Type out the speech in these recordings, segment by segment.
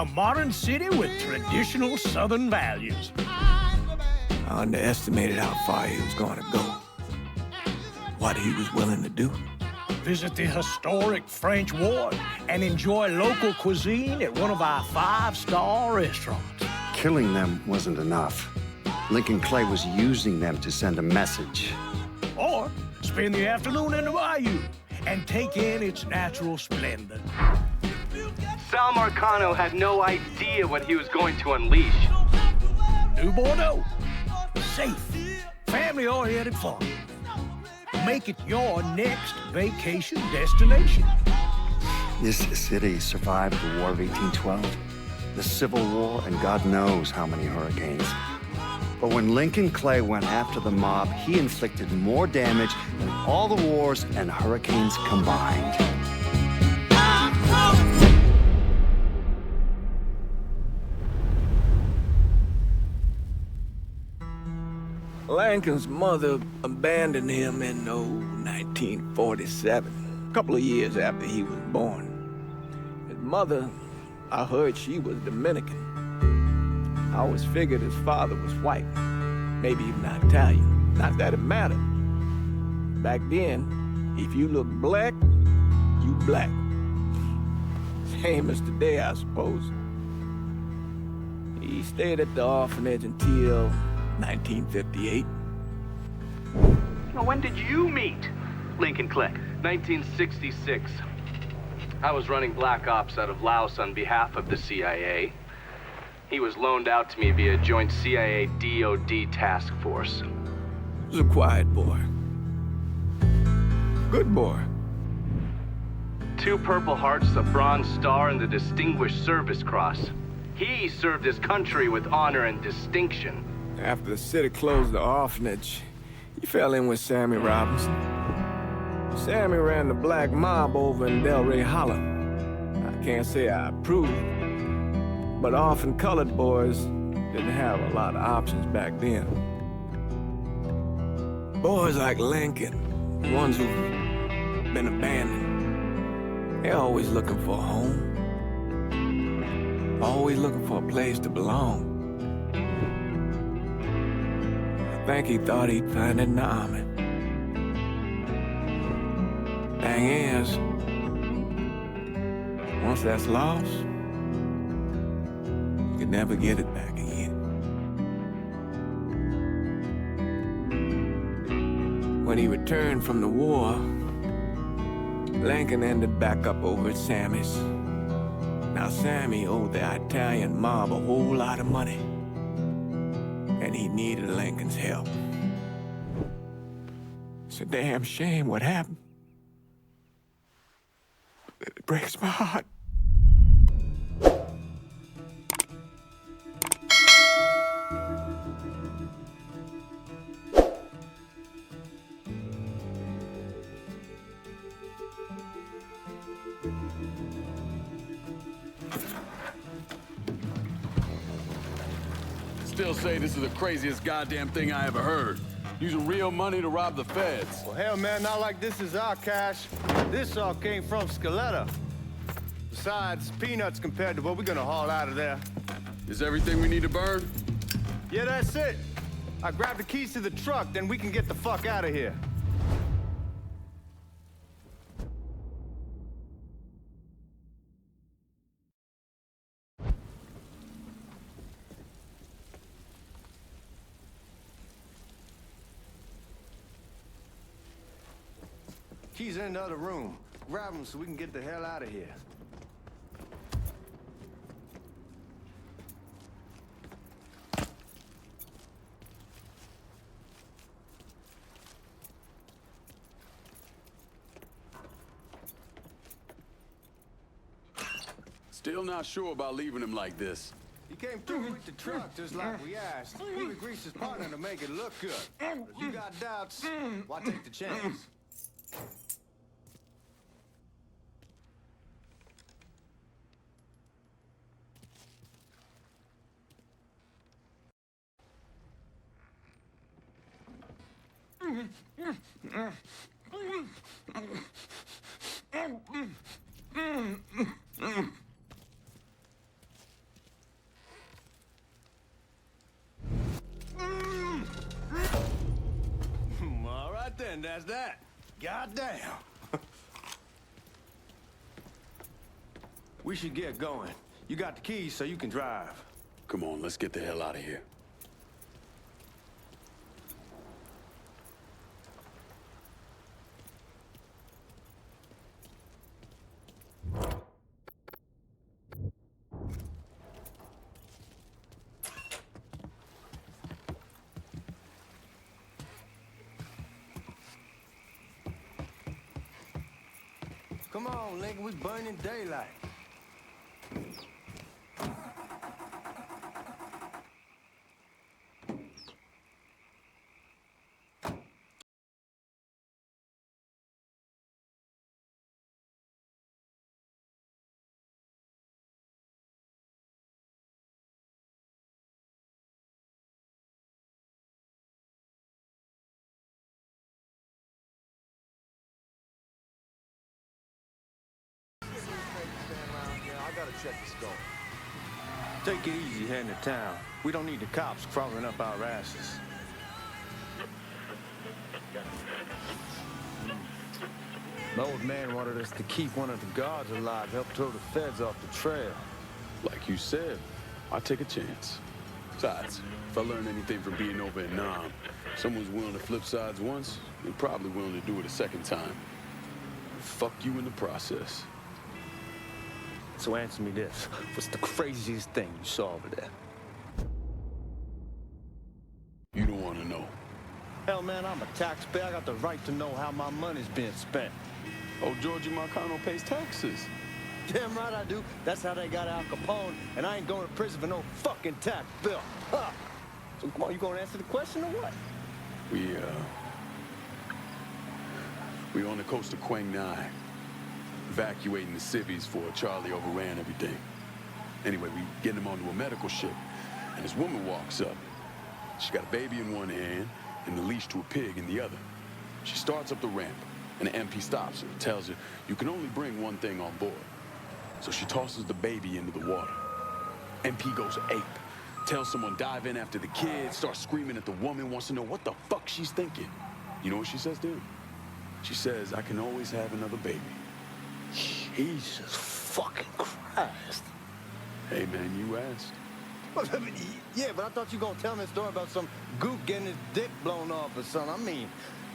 A modern city with traditional Southern values. I underestimated how far he was going to go. What he was willing to do. Visit the historic French Ward and enjoy local cuisine at one of our 5-star restaurants. Killing them wasn't enough. Lincoln Clay was using them to send a message. Or spend the afternoon in the bayou and take in its natural splendor. Sal Marcano had no idea what he was going to unleash. New Bordeaux. Safe, family-oriented fun. Make it your next vacation destination. This city survived the War of 1812, the Civil War, and God knows how many hurricanes. But when Lincoln Clay went after the mob, he inflicted more damage than all the wars and hurricanes combined. Lincoln's mother abandoned him in 1947, a couple of years after he was born. His mother, I heard she was Dominican. I always figured his father was white, maybe even Italian. Not that it mattered. Back then, if you looked black, you black. Same as today, I suppose. He stayed at the orphanage until 1958. Now, when did you meet Lincoln Clay? 1966. I was running Black Ops out of Laos on behalf of the CIA. He was loaned out to me via joint CIA-DOD task force. He was a quiet boy. Good boy. 2 Purple Hearts, a Bronze Star, and the Distinguished Service Cross. He served his country with honor and distinction. After the city closed the orphanage, he fell in with Sammy Robinson. Sammy ran the black mob over in Delray Hollow. I can't say I approved, but orphan colored boys didn't have a lot of options back then. Boys like Lincoln, the ones who've been abandoned, they're always looking for a home. Always looking for a place to belong. I think he thought he'd find it in the army. Thing is, once that's lost, you can never get it back again. When he returned from the war, Lincoln ended back up over at Sammy's. Now, Sammy owed the Italian mob a whole lot of money, and he needed Lincoln's help. It's a damn shame what happened. It breaks my heart. Still say this is the craziest goddamn thing I ever heard. Using real money to rob the feds. Well, hell, man, not like this is our cash. This all came from Scaletta. Besides, peanuts compared to what we're gonna haul out of there. Is everything we need to burn? Yeah, that's it. I grabbed the keys to the truck, then we can get the fuck out of here. Keys in the other room. Grab them so we can get the hell out of here. Still not sure about leaving him like this. He came through with the truck just like we asked. He would grease his partner to make it look good. If you got doubts, why take the chance? we should get going. You got the keys so you can drive. Come on, let's get the hell out of here. Come on, Lincoln, we burning daylight. I gotta check the scope. Take it easy heading to town. We don't need the cops crawling up our asses. The old man wanted us to keep one of the guards alive, help throw the feds off the trail. Like you said, I take a chance. Besides, if I learn anything from being over in Nam, if someone's willing to flip sides once, they're probably willing to do it a second time. Fuck you in the process. So answer me this. What's the craziest thing you saw over there? You don't want to know. Hell, man, I'm a taxpayer. I got the right to know how my money's being spent. Oh, Georgie Marcano pays taxes. Damn right I do. That's how they got Al Capone, and I ain't going to prison for no fucking tax bill. Huh. So come on, you gonna answer the question or what? We on the coast of Quang Nai, evacuating the civvies for Charlie overran everything. Anyway, we getting him onto a medical ship, and this woman walks up. She got a baby in one hand and the leash to a pig in the other. She starts up the ramp, and the MP stops her and tells her, you can only bring one thing on board. So she tosses the baby into the water. MP goes ape, tells someone dive in after the kid, starts screaming at the woman, wants to know what the fuck she's thinking. You know what she says to him? She says, I can always have another baby. Jesus fucking Christ. Hey man, you asked. Yeah, but I thought you were gonna tell me a story about some gook getting his dick blown off or something. I mean,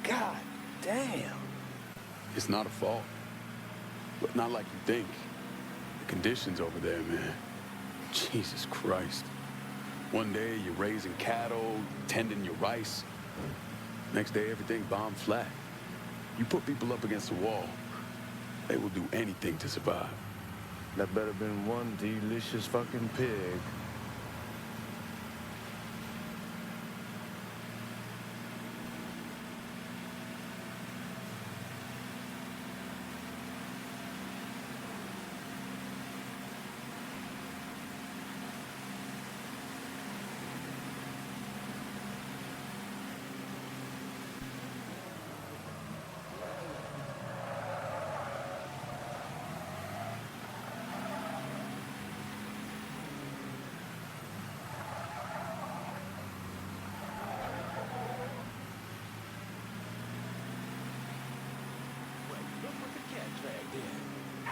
god damn. It's not a fault, but not like you think. The conditions over there, man. Jesus Christ. One day you're raising cattle, tending your rice. Next day everything bombed flat. You put people up against the wall, they will do anything to survive. That better been one delicious fucking pig.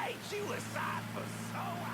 Ain't you a sight for sore eyes?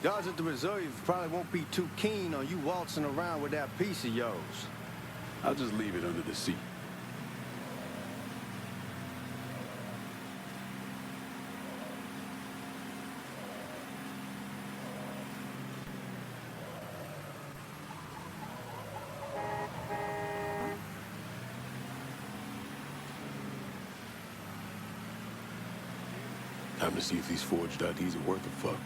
Guards at the reserve probably won't be too keen on you waltzing around with that piece of yours. I'll just leave it under the seat. Time to see if these forged IDs are worth a fuck.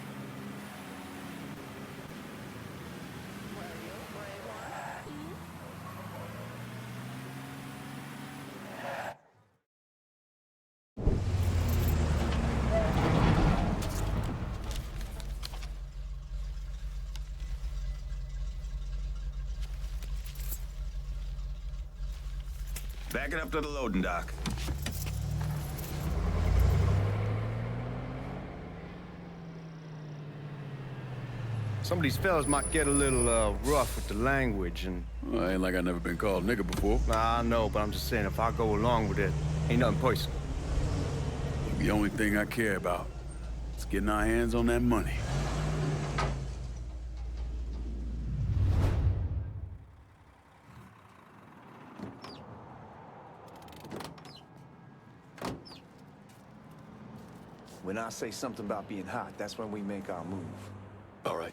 Back it up to the loading dock. Some of these fellas might get a little rough with the language, and Well, ain't like I never been called nigga before. I know, but I'm just saying if I go along with it, ain't nothing personal. The only thing I care about is getting our hands on that money. When I say something about being hot, that's when we make our move. All right.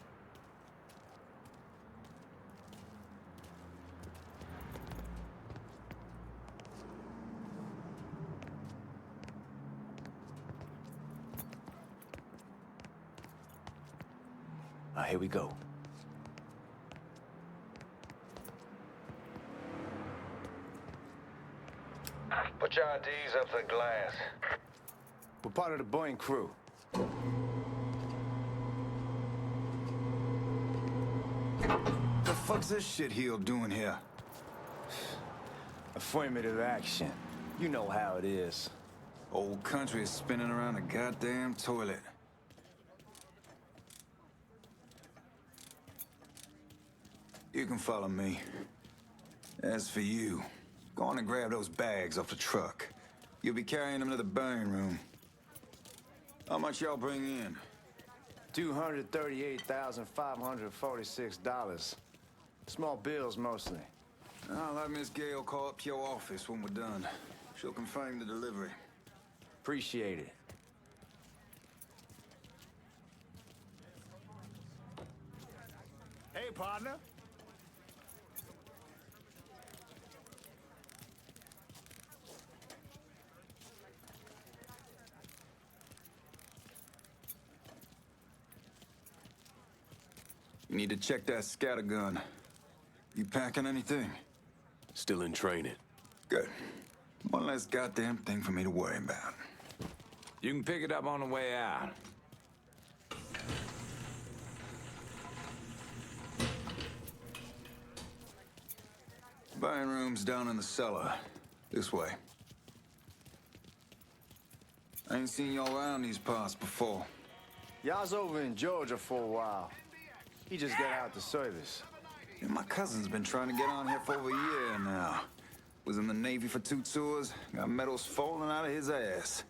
Here we go. Put your IDs up to the glass. We're part of the Boeing crew. The fuck's this shitheel doing here? Affirmative action. You know how it is. Old country is spinning around a goddamn toilet. You can follow me. As for you, go on and grab those bags off the truck. You'll be carrying them to the burn room. How much y'all bring in? $238,546. Small bills, mostly. I'll have Miss Gale call up your office when we're done. She'll confirm the delivery. Appreciate it. Hey, partner. You need to check that scatter gun. You packing anything? Still in training. Good. One less goddamn thing for me to worry about. You can pick it up on the way out. Buying room's down in the cellar. This way. I ain't seen y'all around these parts before. Y'all's over in Georgia for a while. He just got out the service. Yeah, my cousin's been trying to get on here for over a year now. Was in the Navy for 2 tours, got medals falling out of his ass.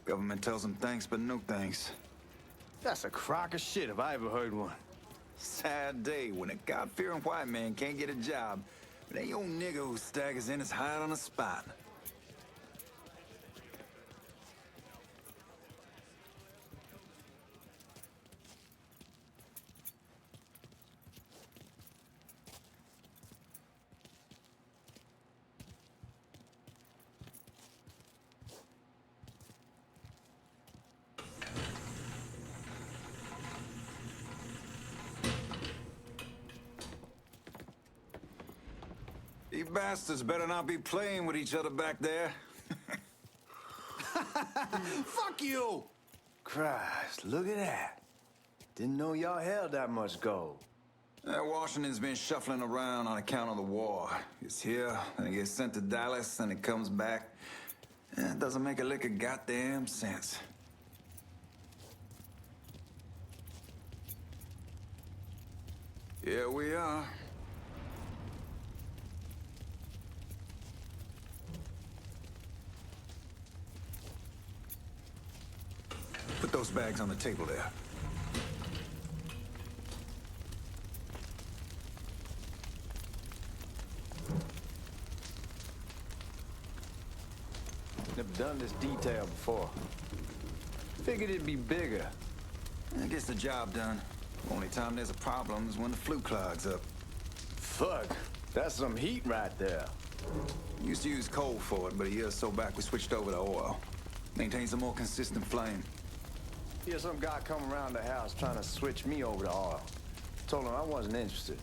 Government tells him thanks, but no thanks. That's a crock of shit if I ever heard one. Sad day when a God-fearing white man can't get a job, but that old nigga who staggers in is hired on the spot. You bastards better not be playing with each other back there. Fuck you! Christ, look at that. Didn't know y'all held that much gold. Washington's been shuffling around on account of the war. It's here, then it gets sent to Dallas, then it comes back. It doesn't make a lick of goddamn sense. Here we are. Put those bags on the table there. Never done this detail before. Figured it'd be bigger. It gets the job done. Only time there's a problem is when the flue clogs up. Fuck, that's some heat right there. Used to use coal for it, but a year or so back we switched over to oil. Maintains a more consistent flame. Hear some guy come around the house trying to switch me over to oil. Told him I wasn't interested.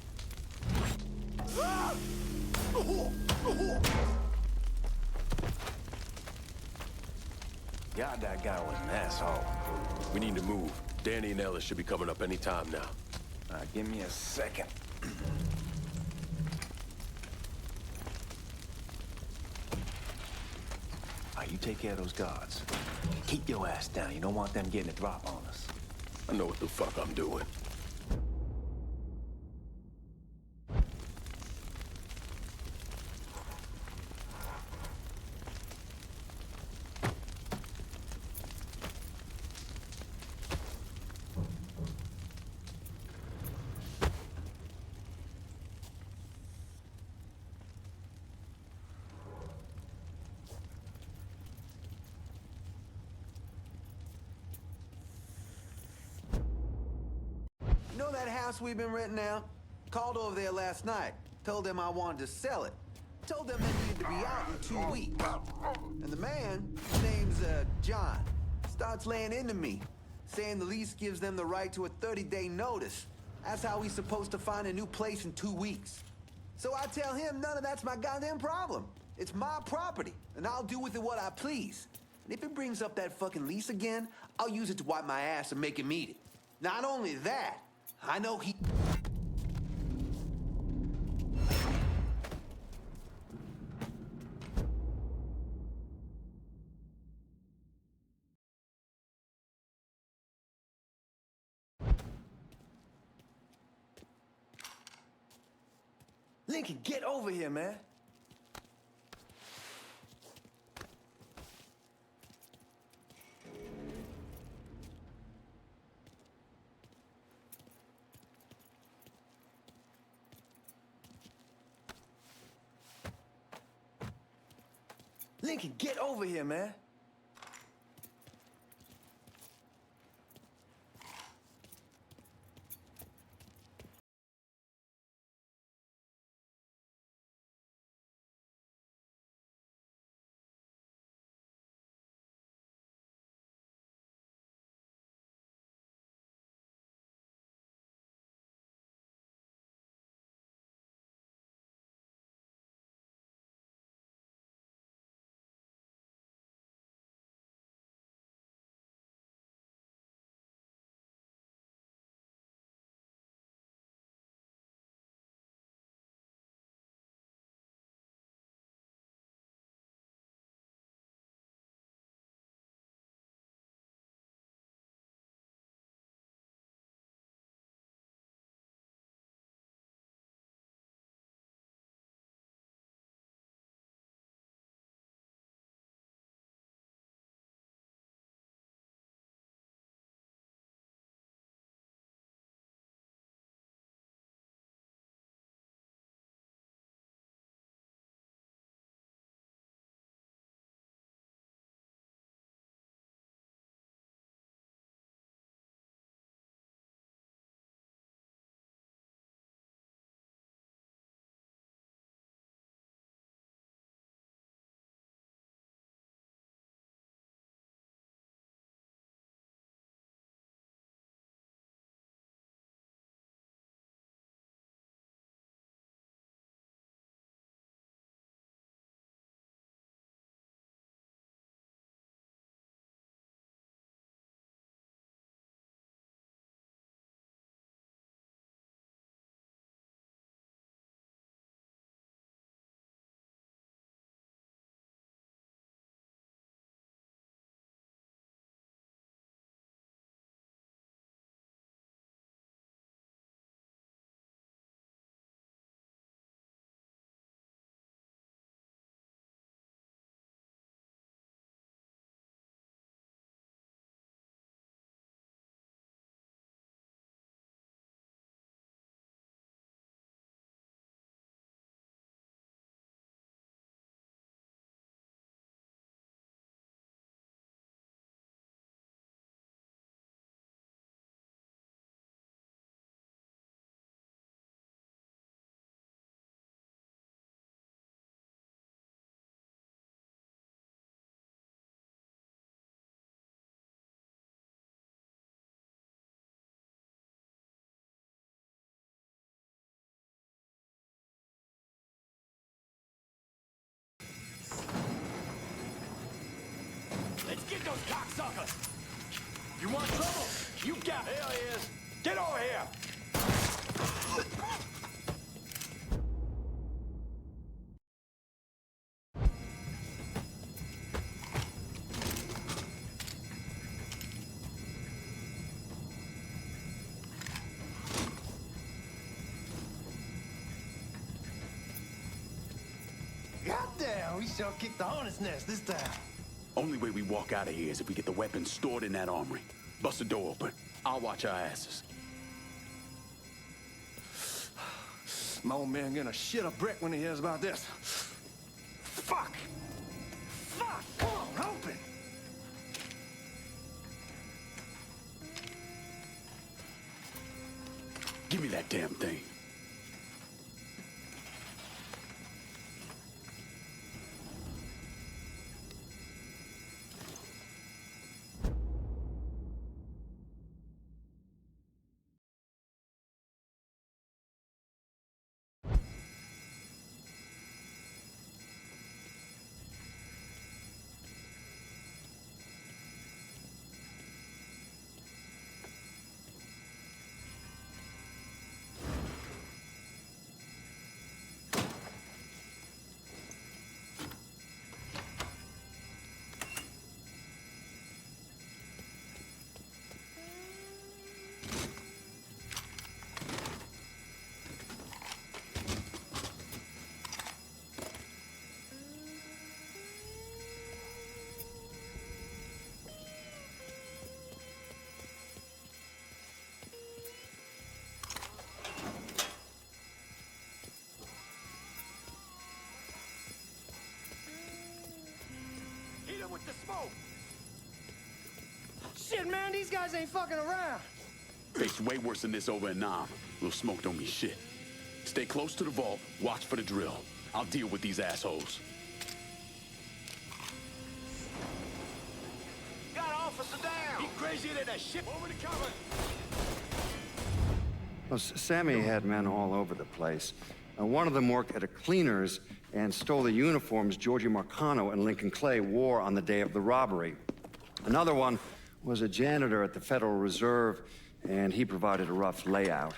God, that guy was an asshole. We need to move. Danny and Ellis should be coming up any time now. Give me a second. You take care of those guards. Keep your ass down. You don't want them getting a drop on us. I know what the fuck I'm doing. You know that house we've been renting out? Called over there last night. Told them I wanted to sell it. Told them they needed to be out in 2 weeks. And the man, his name's John, starts laying into me, saying the lease gives them the right to a 30-day notice. That's how he's supposed to find a new place in 2 weeks. So I tell him none of that's my goddamn problem. It's my property, and I'll do with it what I please. And if it brings up that fucking lease again, I'll use it to wipe my ass and make him eat it. Not only that, I know he... Lincoln, get over here, man. Lincoln, get over here, man. Get those cocksuckers! You want trouble? You got it. Hell he is. Get over here! Goddamn, we sure kicked the hornet's nest this time. Only way we walk out of here is if we get the weapons stored in that armory. Bust the door open. I'll watch our asses. My old man gonna shit a brick when he hears about this. Fuck! Fuck! Come on, open! Give me that damn thing. Hit him with the smoke! Shit, man, these guys ain't fucking around. It's way worse than this over in Nam. Little smoke don't mean shit. Stay close to the vault, watch for the drill. I'll deal with these assholes. Got officer down! He crazier than a ship over the cover! Well, Sammy had men all over the place. One of them worked at a cleaner's and stole the uniforms Georgie Marcano and Lincoln Clay wore on the day of the robbery. Another one was a janitor at the Federal Reserve, and he provided a rough layout.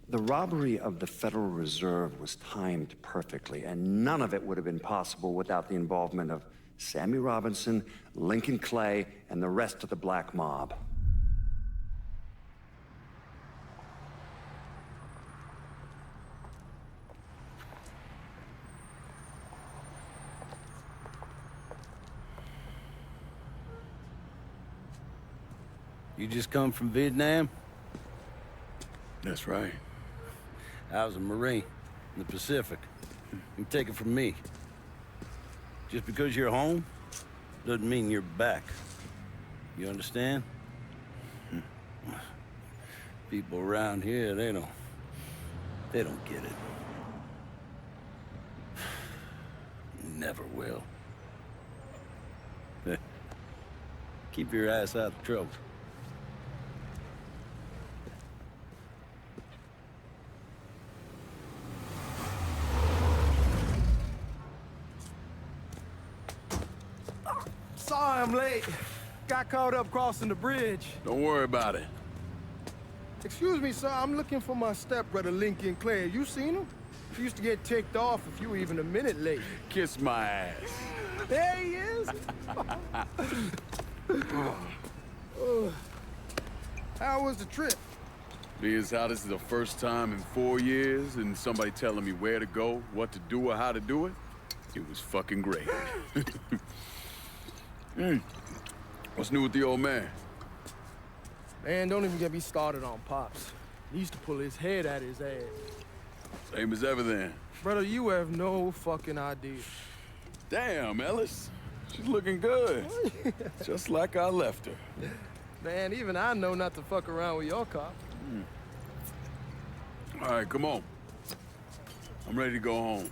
The robbery of the Federal Reserve was timed perfectly, and none of it would have been possible without the involvement of Sammy Robinson, Lincoln Clay, and the rest of the Black Mob. You just come from Vietnam? That's right. I was a Marine in the Pacific. You take it from me. Just because you're home doesn't mean you're back. You understand? People around here, they don't get it. Never will. Keep your ass out of trouble. Sorry I'm late. Got caught up crossing the bridge. Don't worry about it. Excuse me, sir. I'm looking for my stepbrother, Lincoln Clay. You seen him? He used to get ticked off if you were even a minute late. Kiss my ass. There he is. How was the trip? Being how this is the first time in 4 years and somebody telling me where to go, what to do, or how to do it, it was fucking great. What's new with the old man? Man, don't even get me started on Pops. He used to pull his head out his ass. Same as ever then. Brother, you have no fucking idea. Damn, Ellis. She's looking good. Just like I left her. Man, even I know not to fuck around with your cop. All right, come on. I'm ready to go home.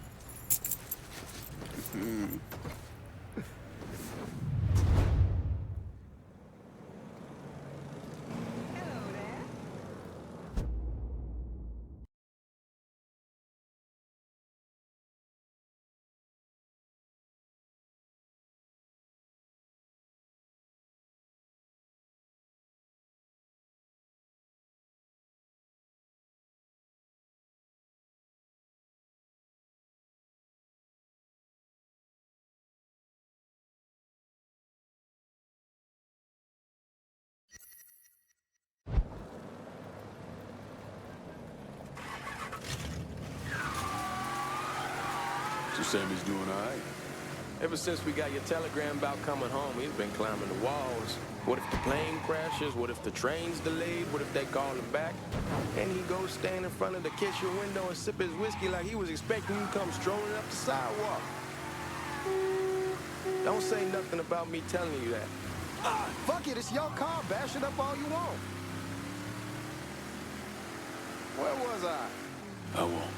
So Sammy's doing all right? Ever since we got your telegram about coming home, he's been climbing the walls. What if the plane crashes? What if the train's delayed? What if they call him back? And he goes stand in front of the kitchen window and sip his whiskey like he was expecting you to come strolling up the sidewalk. Don't say nothing about me telling you that. Fuck it, it's your car. Bash it up all you want. Where was I? I won't.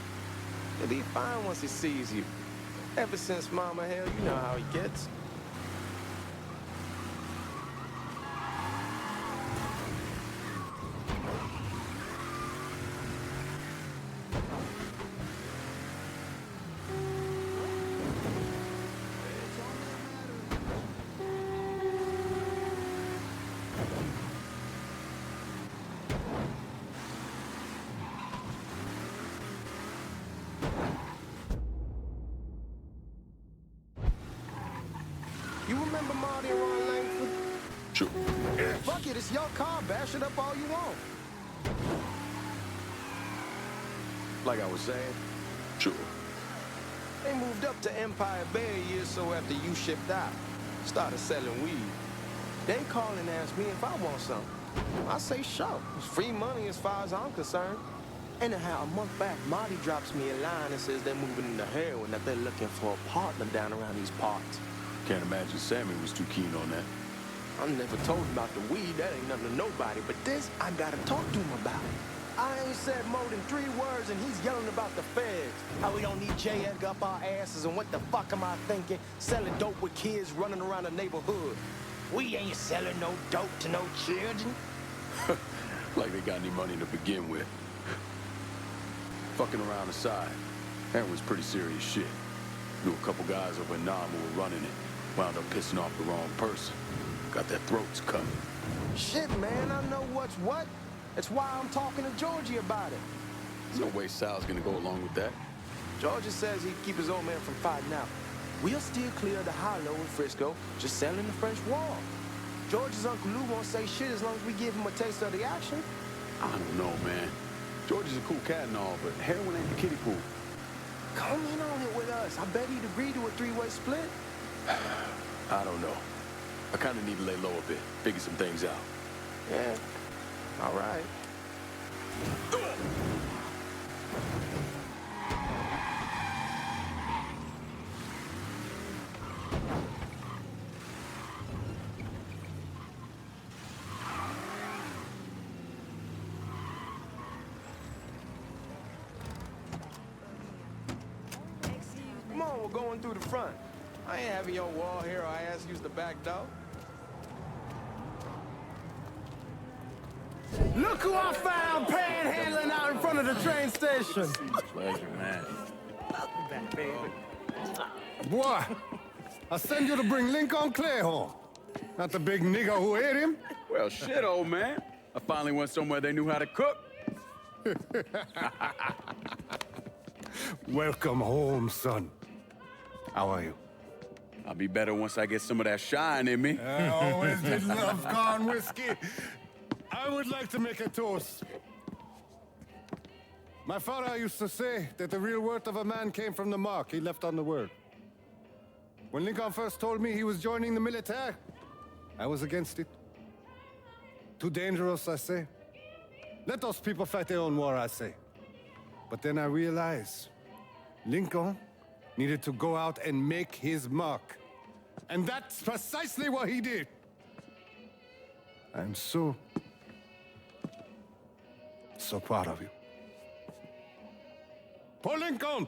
He'll be fine once he sees you. Ever since Mama Hell, you know how he gets. You remember Marty and Ron Langford? Sure. Fuck it, it's your car. Bash it up all you want. Like I was saying, Sure. they moved up to Empire Bay a year or so after you shipped out. Started selling weed. They call and ask me if I want some. I say sure. It's free money as far as I'm concerned. Anyhow, a month back, Marty drops me a line and says they're moving into heroin, that they're looking for a partner down around these parts. Can't imagine Sammy was too keen on that. I never told him about the weed, that ain't nothing to nobody, but this, I gotta talk to him about. I ain't said more than 3 words and he's yelling about the feds. How we don't need J. Edgar up our asses and what the fuck am I thinking? Selling dope with kids running around the neighborhood. We ain't selling no dope to no children. Like they got any money to begin with. Fucking around aside, that was pretty serious shit. Knew a couple guys over in Nam who were running it. Wound up pissing off the wrong person. Got their throats cut. Shit, man, I know what's what. That's why I'm talking to Georgie about it. There's no way Sal's gonna go along with that. Georgia says he'd keep his old man from fighting out. We'll steer clear of the hollow in Frisco, just selling the French Wall. George's Uncle Lou won't say shit as long as we give him a taste of the action. I don't know, man. George is a cool cat and all, but heroin ain't the kiddie pool. Come in on it with us. I bet he'd agree to a 3-way split. I don't know. I kind of need to lay low a bit, figure some things out. Yeah, all right. Come on, we're going through the front. I ain't having your wall here or I ask use the back door. Look who I found panhandling out in front of the train station. Pleasure, man. Welcome back, baby. Boy, I send you to bring Lincoln Clay home. Not the big nigger who ate him. Well, shit, old man. I finally went somewhere they knew how to cook. Welcome home, son. How are you? I'll be better once I get some of that shine in me. I always did love corn whiskey. I would like to make a toast. My father used to say that the real worth of a man came from the mark he left on the world. When Lincoln first told me he was joining the military, I was against it. Too dangerous, I say. Let those people fight their own war, I say. But then I realized Lincoln needed to go out and make his mark. And that's precisely what he did. I'm so proud of you. Paul Lincoln!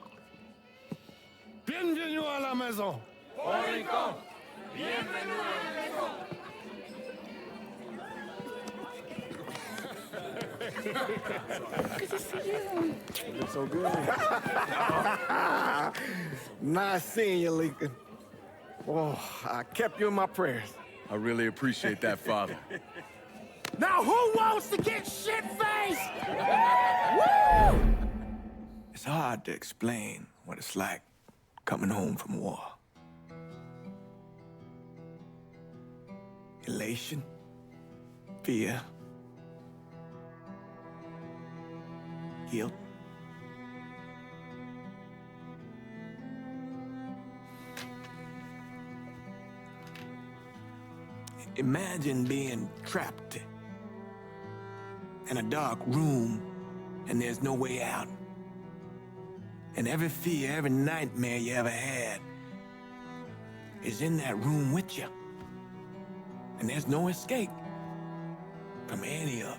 Bienvenue à la maison! Paul Lincoln! Bienvenue à la maison! Good to see you. You look so good. Nice seeing you, Lincoln. Oh, I kept you in my prayers. I really appreciate that, Father. Now who wants to get shit-faced? Woo! It's hard to explain what it's like coming home from war. Elation, fear, guilt. Imagine being trapped in a dark room and there's no way out. And every fear, every nightmare you ever had is in that room with you. And there's no escape from any of it.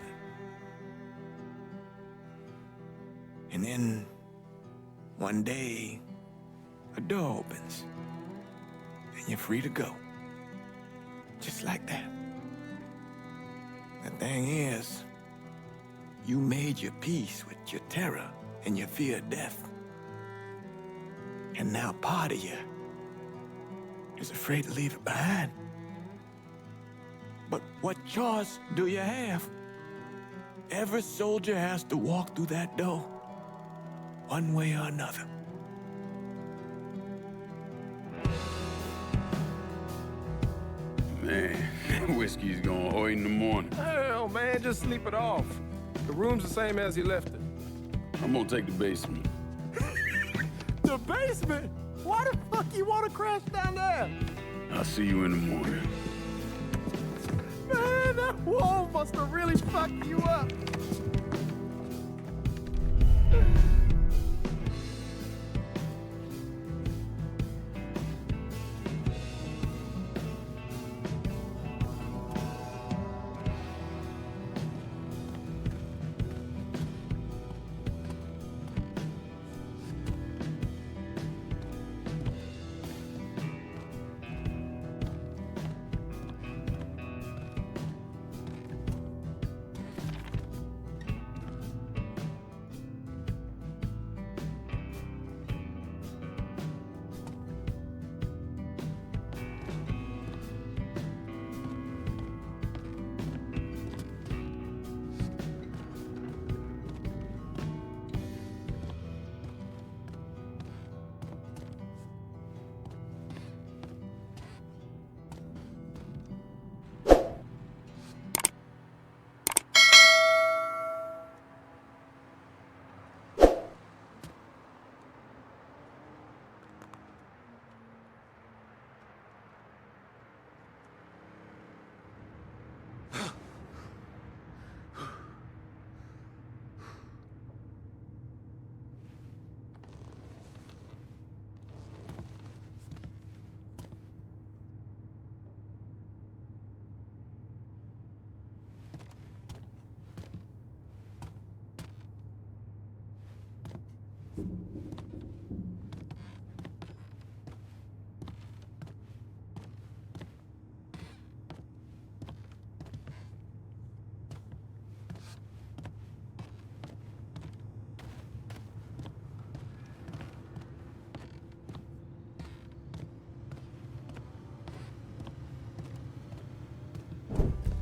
And then one day, a door opens and you're free to go. Just like that. The thing is, you made your peace with your terror and your fear of death. And now part of you is afraid to leave it behind. But what choice do you have? Every soldier has to walk through that door, one way or another. Man, whiskey's going early in the morning. Hell, man, just sleep it off. The room's the same as you left it. I'm gonna take the basement. The basement? Why the fuck you want to crash down there? I'll see you in the morning. Man, that wall must have really fucked you up.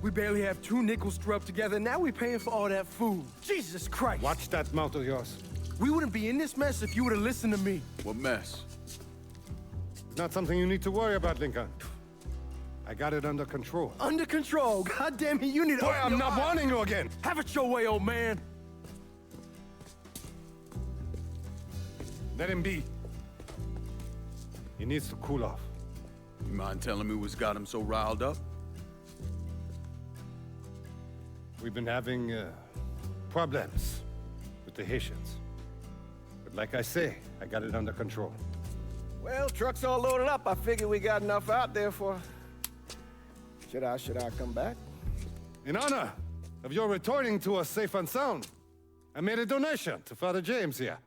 We barely have 2 nickels to rub together, now we're paying for all that food. Jesus Christ! Watch that mouth of yours. We wouldn't be in this mess if you would have listened to me. What mess? It's not something you need to worry about, Lincoln. I got it under control. Under control? God damn it, you need to... Boy, I'm not warning you again! Have it your way, old man! Let him be. He needs to cool off. You mind telling me what's got him so riled up? We've been having problems with the Haitians. But like I say, I got it under control. Well, truck's all loaded up. I figure we got enough out there for... Should I come back? In honor of your returning to us safe and sound, I made a donation to Father James here.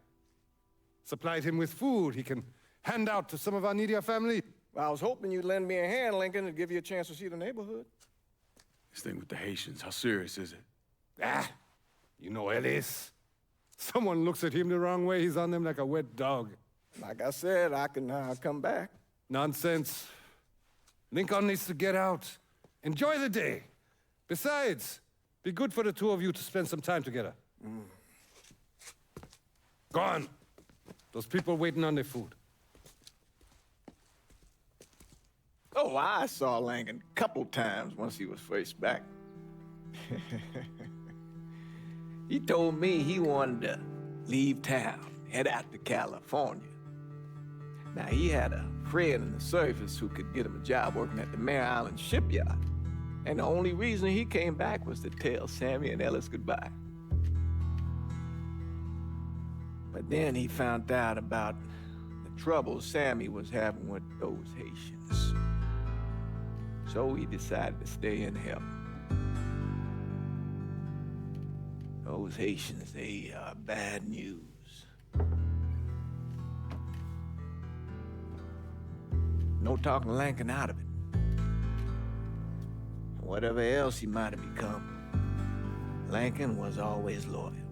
Supplied him with food he can hand out to some of our needier family. Well, I was hoping you'd lend me a hand, Lincoln, and give you a chance to see the neighborhood. This thing with the Haitians, how serious is it? Ah, you know Ellis. Someone looks at him the wrong way, he's on them like a wet dog. Like I said, I can come back. Nonsense. Lincoln needs to get out. Enjoy the day. Besides, be good for the two of you to spend some time together. Go on. Those people waiting on their food. Oh, I saw Langan a couple times once he was first back. He told me he wanted to leave town, head out to California. Now, he had a friend in the service who could get him a job working at the Mare Island shipyard. And the only reason he came back was to tell Sammy and Ellis goodbye. But then he found out about the trouble Sammy was having with those Haitians. So he decided to stay and help. Those Haitians, they are bad news. No talking Lincoln out of it. Whatever else he might have become, Lincoln was always loyal.